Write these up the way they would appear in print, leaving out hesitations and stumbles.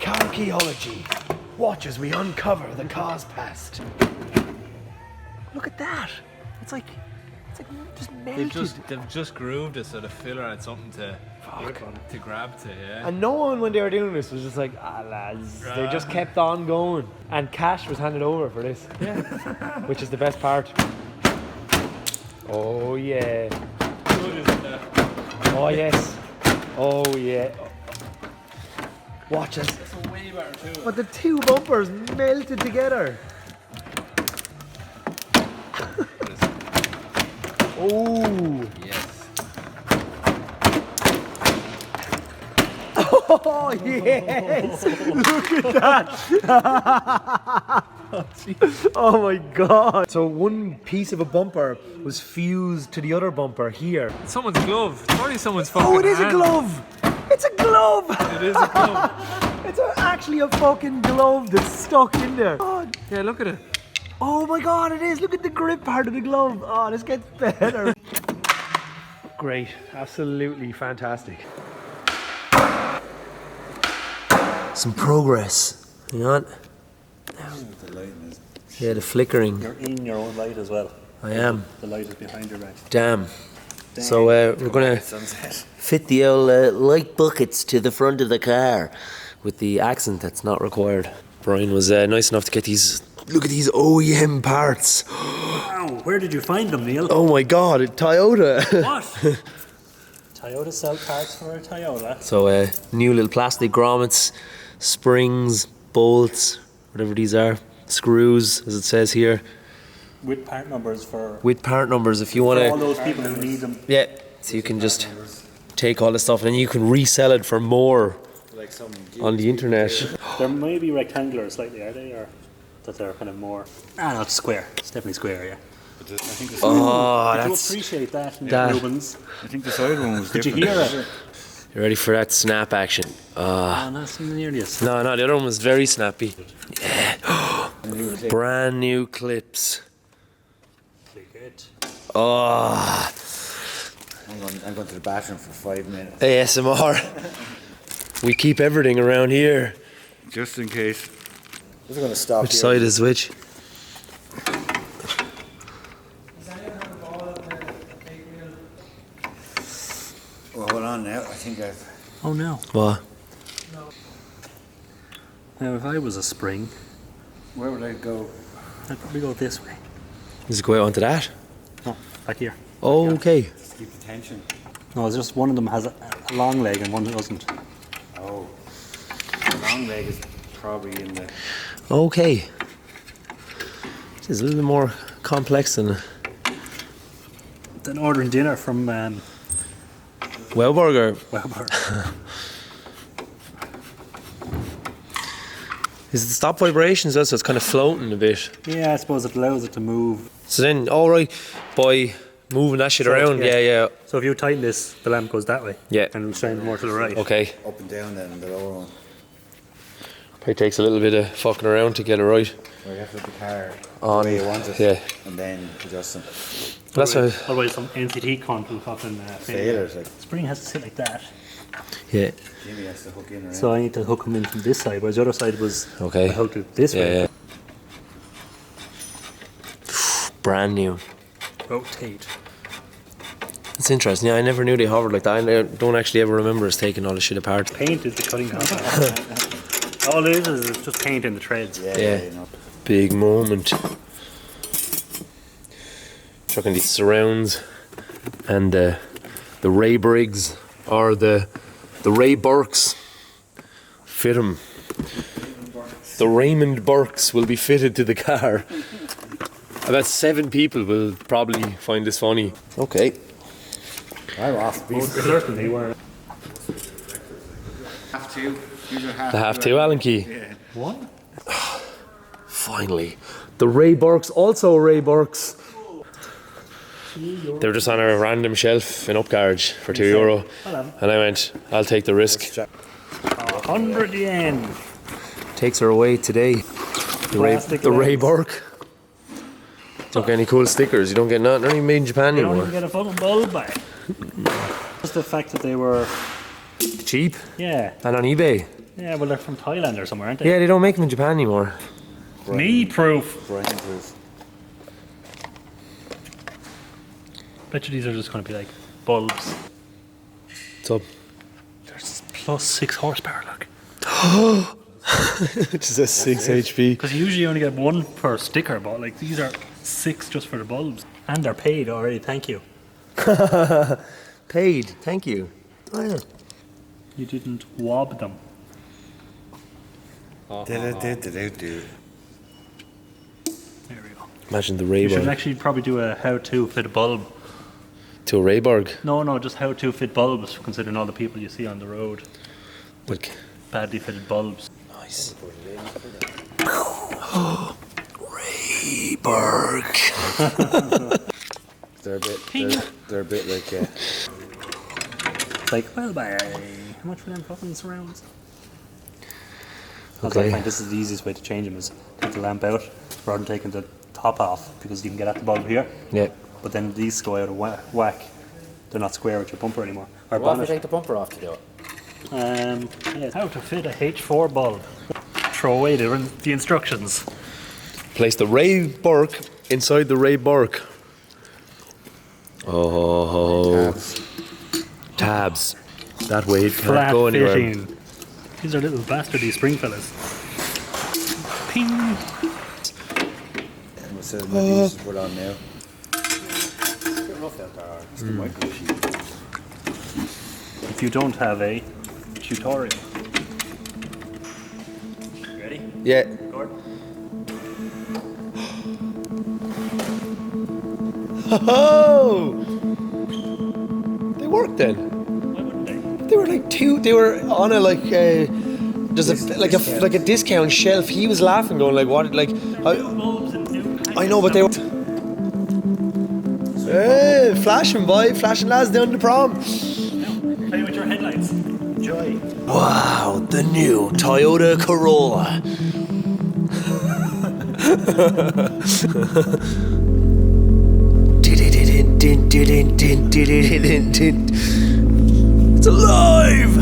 Archaeology. Watch as we uncover the car's past. Look at that. It's like just melted. They've just grooved it so the filler had something to grab to, yeah. And no one, when they were doing this, was just like, lads. They just kept on going. And cash was handed over for this. Yeah. Which is the best part. Oh, yeah. Good, isn't it? Oh, yes. Oh, yeah. Watch this. It's a way better too. But the two bumpers melted together. Oh. Yes. Oh, yes. Look at that. Oh my god. So one piece of a bumper was fused to the other bumper here. Someone's glove. It's probably someone's fucking Oh, it is hand. a glove. It's a glove. It is a glove. It's actually a fucking glove that's stuck in there. God. Yeah, look at it. Oh my god, it is. Look at the grip part of the glove. Oh, this gets better. Great. Absolutely fantastic. Some progress. Hang on. The lighting is... Yeah, the flickering. You're in your own light as well. I am. The light is behind your back. Damn. So we're going to fit the old light buckets to the front of the car with the accent that's not required. Brian was nice enough to get these. Look at these OEM parts. Wow, where did you find them, Neil? Oh my god, a Toyota. What? Toyota sell parts for a Toyota. So new little plastic grommets, springs, bolts, whatever these are, screws, as it says here. With part numbers for... With part numbers if you want all to. those people who need them. Yeah, so you can just take all this stuff and then you can resell it for more Like some... on the internet. There may be rectangular slightly, are they? Or that they're kind of more... Ah, no, it's square. It's definitely square, yeah. I think the Oh, Did you that's. appreciate that, that- Rubens? I think the side one was Did you different. hear it? You ready for that snap action? Oh, that's nearly as... No, the other one was very snappy. Yeah. Brand new clips. Pretty good. Oh, I'm going to the bathroom for 5 minutes. ASMR. We keep everything around here. Just in case. This is going to stop Which side is which? Well, hold on now. I think I've... Oh, no. What? Now, if I was a spring, Where would I go? I'd probably go this way. Does it go out onto that? No, back here. Oh, okay. Just to keep the tension. No, it's just one of them has a long leg and one doesn't. Oh. The long leg is probably in the... Okay. This is a little more complex than Then ordering dinner from Wellburger. Weber. Is it stop vibrations also? It's kind of floating a bit. Yeah, I suppose it allows it to move. So then, all right, by moving that shit So, around, yeah. yeah. So if you tighten this, the lamp goes that way. Yeah. And it'll shine more to the right. Okay. Up and down then, the lower one. Probably takes a little bit of fucking around to get it right. Where you have to put the car On, the way you want it. yeah. And then adjust them. That's why, Otherwise some NCT cunt will fucking fail. Failures, like Spring has to sit like that. yeah. Jimmy has to hook in around. So I need to hook them in from this side, whereas the other side was Okay. I hooked it this way. Yeah. Brand new. Rotate. It's interesting. Yeah, I never knew they hovered like that. I don't actually ever remember us taking all the shit apart. Paint is the cutting contact. All it is just paint in the threads. Yeah. You know. Big moment. Chucking these surrounds and the Raybrigs or the Ray Burks. Fit them. The Raymond Burks will be fitted to the car. About 7 people will probably find this funny. Okay. I'm off. Certainly were. Have to. These are half The half two Allen key. Yeah. What? Finally. The Ray Burks, also Ray Burks. They were just on a random shelf in Upgarge for €2. And I went, I'll take the risk. 100 yen. Takes her away today. Plastic The Ray legs. Burke. Don't get any cool stickers. You don't get nothing. They're not even made in Japan They don't anymore. even get a fucking bulb back. Just the fact that they were, Cheap yeah, and on eBay. Yeah, well, they're from Thailand or somewhere, aren't they? Yeah, they don't make them in Japan anymore. Me proof. Brain proof. Bet you these are just going to be like bulbs. So, There's +6 horsepower, look. which is a 6 HP. Because you usually only get 1 per sticker, but like these are 6 just for the bulbs. And they're paid already, thank you. Paid, thank you. Oh, yeah. You didn't wob them. Do. There we go. Imagine the You should Raybrig. actually probably do a how to fit a bulb. To a Raybrig. No, just how to fit bulbs, considering all the people you see on the road. Like, Badly fitted bulbs. nice. Raybrig. They're a bit like It's like, well, bye. How much for them fucking surrounds? Okay. I find this is the easiest way to change them is take the lamp out rather than taking the top off because you can get at the bulb here. Yeah. But then these go out of whack. They're not square with your bumper anymore. Or what if you bonnet. take the bumper off to do it? Yeah, how to fit a H4 bulb. Throw away the instructions. Place the Raybrig inside the Raybrig. Oh. Tabs. That way it can't Flat go anywhere. fitting. These are little bastardy spring fellas. Ping. What's the these to put on now? It's a bit rough out there. It's the micro sheet. If you don't have a tutorial. Ready? Yeah. Record. Oh! They worked then. Why wouldn't they? They were like two. They were on a like. There's a like a discount shelf. He was laughing, going like, "What? Like, New bulbs and new I know, but they were." Hey, flashing boy, flashing lads down the prom. Play with your headlights. Enjoy. Wow, the new Toyota Corolla. It's alive!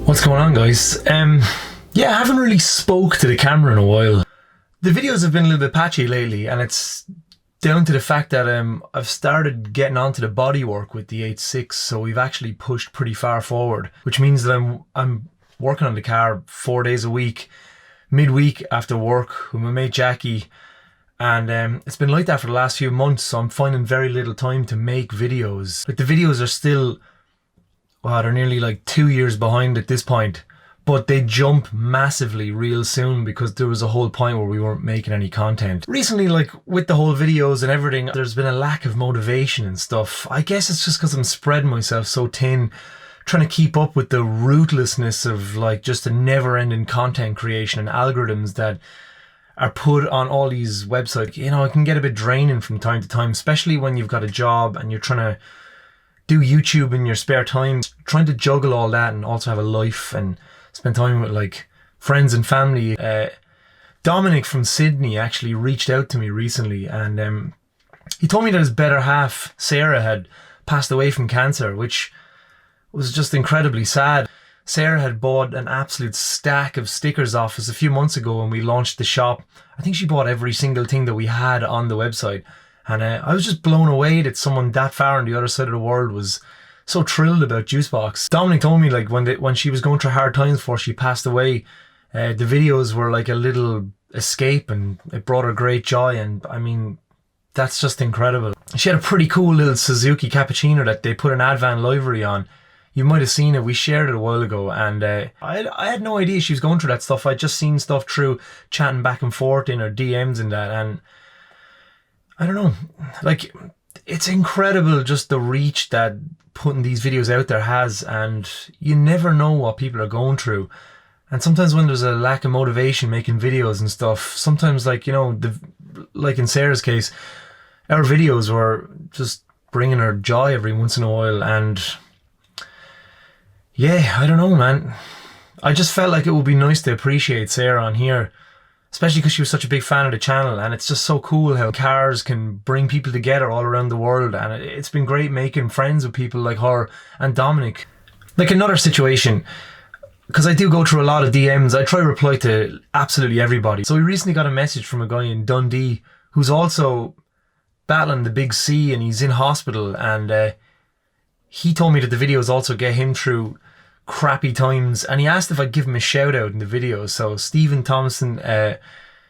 What's going on, guys? Yeah, I haven't really spoke to the camera in a while. The videos have been a little bit patchy lately, and it's down to the fact that I've started getting onto the bodywork with the 86, so we've actually pushed pretty far forward, which means that I'm working on the car 4 days a week, midweek after work with my mate Jackie, and it's been like that for the last few months, so I'm finding very little time to make videos. Like, the videos are still, wow, they're nearly like 2 years behind at this point, but they jump massively real soon because there was a whole point where we weren't making any content. Recently, like with the whole videos and everything, there's been a lack of motivation and stuff. I guess it's just because I'm spreading myself so thin, trying to keep up with the ruthlessness of like just a never-ending content creation and algorithms that are put on all these websites. You know, it can get a bit draining from time to time, especially when you've got a job and you're trying to do YouTube in your spare time, trying to juggle all that and also have a life and spend time with like friends and family. Dominic from Sydney actually reached out to me recently, and he told me that his better half, Sarah, had passed away from cancer, which was just incredibly sad. Sarah had bought an absolute stack of stickers off us a few months ago when we launched the shop. I think she bought every single thing that we had on the website. And I was just blown away that someone that far on the other side of the world was so thrilled about Juicebox. Dominic told me like when she was going through hard times before she passed away, the videos were like a little escape and it brought her great joy. And I mean, that's just incredible. She had a pretty cool little Suzuki Cappuccino that they put an Advan livery on. You might have seen it. We shared it a while ago, and I had no idea she was going through that stuff. I'd just seen stuff through chatting back and forth in her DMs and that, and I don't know, like, it's incredible just the reach that putting these videos out there has, and you never know what people are going through. And sometimes when there's a lack of motivation making videos and stuff, sometimes, like, you know, like in Sarah's case, our videos were just bringing her joy every once in a while. And yeah, I don't know, man. I just felt like it would be nice to appreciate Sarah on here, especially because she was such a big fan of the channel. And it's just so cool how cars can bring people together all around the world. And it's been great making friends with people like her and Dominic. Like, another situation, because I do go through a lot of DMs, I try to reply to absolutely everybody. So we recently got a message from a guy in Dundee who's also battling the big C, and he's in hospital, and he told me that the videos also get him through crappy times, and he asked if I'd give him a shout out in the videos. So Stephen Thompson,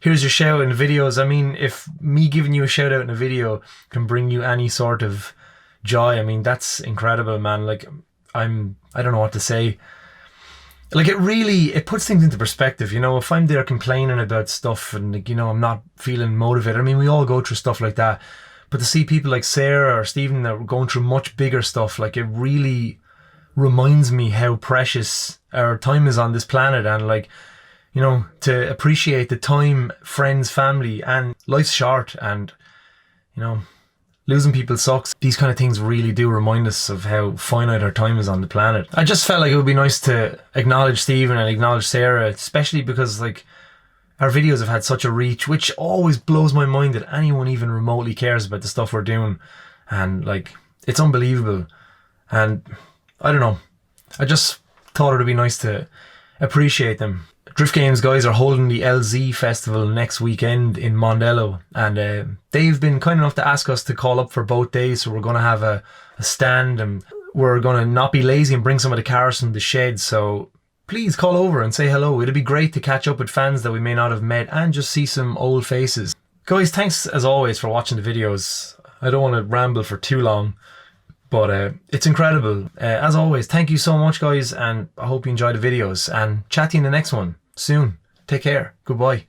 here's your shout out in the videos. I mean, if me giving you a shout out in a video can bring you any sort of joy, I mean, that's incredible, man. Like, I don't know what to say. Like, it puts things into perspective, you know. If I'm there complaining about stuff and, like, you know, I'm not feeling motivated, I mean, we all go through stuff like that, but to see people like Sarah or Stephen that are going through much bigger stuff, like, it really reminds me how precious our time is on this planet, and, like, you know, to appreciate the time, friends, family, and life's short, and, you know, losing people sucks. These kind of things really do remind us of how finite our time is on the planet. I just felt like it would be nice to acknowledge Stephen and acknowledge Sarah, especially because, like, our videos have had such a reach, which always blows my mind that anyone even remotely cares about the stuff we're doing. And, like, it's unbelievable. And I don't know, I just thought it would be nice to appreciate them. Drift Games guys are holding the LZ festival next weekend in Mondello, and they've been kind enough to ask us to call up for both days, so we're going to have a stand, and we're going to not be lazy and bring some of the cars from the shed. So please call over and say hello. It'd be great to catch up with fans that we may not have met and just see some old faces. Guys, thanks as always for watching the videos. I don't want to ramble for too long, but it's incredible. As always, thank you so much, guys, and I hope you enjoy the videos, and chat to you in the next one soon. Take care. Goodbye.